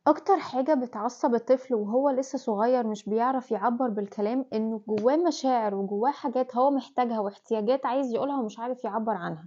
اكتر حاجة بتعصب الطفل وهو لسه صغير مش بيعرف يعبر بالكلام انه جواه مشاعر وجواه حاجات هو محتاجها واحتياجات عايز يقولها ومش عارف يعبر عنها،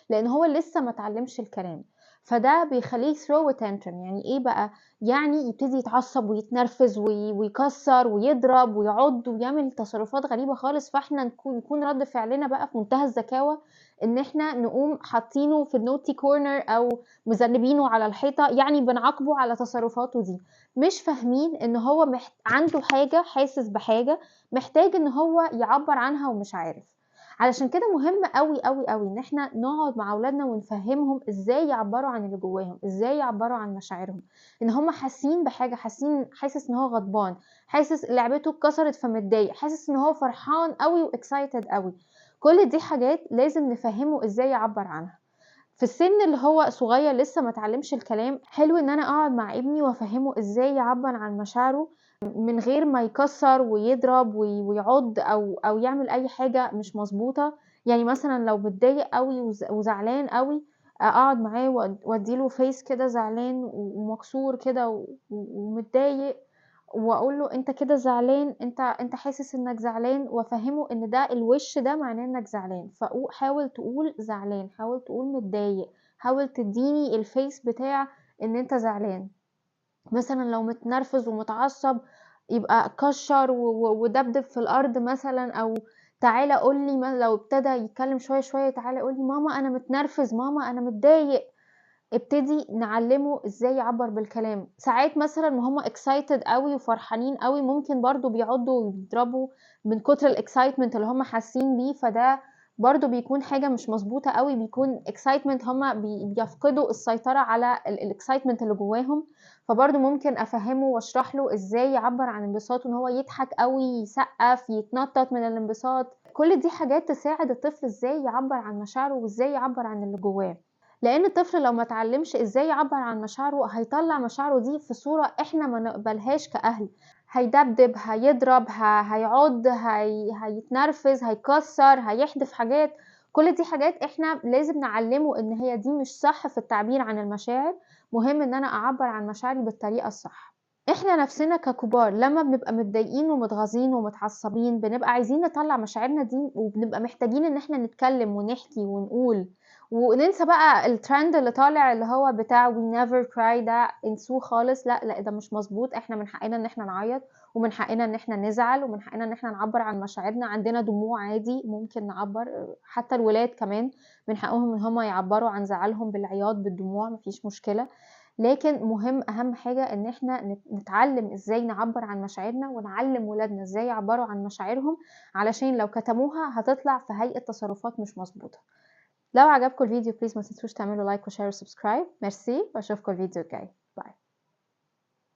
لان هو لسه ما اتعلمش الكلام. فده بيخليه throw a tantrum. يعني ايه بقى؟ يعني يبتدي يتعصب ويتنرفز ويكسر ويضرب ويعض ويعمل تصرفات غريبة خالص، فاحنا يكون رد فعلنا بقى في منتهى الذكاوة ان احنا نقوم حاطينه في النوتي كورنر او مذنبينه على الحيطة، يعني بنعاقبه على تصرفاته دي. مش فاهمين ان هو عنده حاجة، حاسس بحاجة محتاج ان هو يعبر عنها ومش عارف. علشان كده مهم قوي قوي قوي ان احنا نقعد مع اولادنا ونفهمهم ازاي يعبروا عن اللي جواهم، ازاي يعبروا عن مشاعرهم، ان هم حاسين بحاجة، حاسس ان هو غضبان، حاسس لعبته اتكسرت فمتضايق، حاسس ان هو فرحان قوي واكسايتد قوي. كل دي حاجات لازم نفهمه ازاي يعبر عنها. في السن اللي هو صغير لسه ما اتعلمش الكلام، حلو ان انا اقعد مع ابني وافهمه ازاي يعبر عن مشاعره من غير ما يكسر ويضرب ويعض او يعمل اي حاجة مش مظبوطة. يعني مثلا لو متضايق قوي وزعلان قوي، اقعد معاه واديله فيس كده زعلان ومكسور كده ومتضايق، واقول له انت كده زعلان، انت حاسس انك زعلان، وافهمه ان ده الوش ده معناه انك زعلان. فحاول تقول زعلان، حاول تقول متضايق، حاول تديني الفيس بتاع ان انت زعلان. مثلا لو متنرفز ومتعصب يبقى كشر ودبدب في الارض مثلا، او تعالى قولي لو ابتدى يتكلم شوية شوية تعالى قولي ماما انا متنرفز، ماما انا متضايق. ابتدي نعلمه ازاي يعبر بالكلام. ساعات مثلا وهم اكسايتد قوي وفرحانين قوي ممكن برضو بيعضوا ويضربوا من كتر الاكسايتمنت اللي هم حاسين بيه، فده برضو بيكون حاجة مش مظبوطة قوي، بيكون اكسايتمنت هم بيفقدوا السيطرة على الاكسايتمنت اللي جواهم. فبرضو ممكن افهمه واشرح له ازاي يعبر عن انبساطه، ان هو يضحك قوي، يسقف، يتنطط من الانبساط. كل دي حاجات تساعد الطفل ازاي يعبر عن مشاعره وازاي يعبر عن اللي جواه. لان الطفل لو ما اتعلمش ازاي يعبر عن مشاعره هيطلع مشاعره دي في صورة احنا ما نقبلهاش كأهل. هيدبدب، هيضرب، هيعض، هيتنرفز، هيكسر، هيحدف حاجات. كل دي حاجات احنا لازم نعلمه ان هي دي مش صح في التعبير عن المشاعر. مهم ان انا اعبر عن مشاعري بالطريقة الصح. احنا نفسنا ككبار لما بنبقى متضايقين ومتغاظين ومتعصبين بنبقى عايزين نطلع مشاعرنا دي، وبنبقى محتاجين ان احنا نتكلم ونحكي ونقول، وننسى بقى الترند اللي طالع اللي هو بتاع we never cry. ده انسوه خالص، لا لا، ده مش مظبوط. احنا من حقنا ان احنا نعيط، ومن حقنا ان احنا نزعل، ومن حقنا ان احنا نعبر عن مشاعرنا. عندنا دموع عادي ممكن نعبر، حتى الولاد كمان من حقهم ان هم يعبروا عن زعلهم بالعياط بالدموع، مفيش مشكلة. لكن مهم اهم حاجة ان احنا نتعلم ازاي نعبر عن مشاعرنا، ونعلم ولادنا ازاي يعبروا عن مشاعرهم، علشان لو كتموها هتطلع في هيئة تصرفات مش مظبوطة. لو عجبكم الفيديو بليز ما تنسوش تعملوا لايك وشير وسبسكرايب. ميرسي واشوفكم الفيديو الجاي. باي.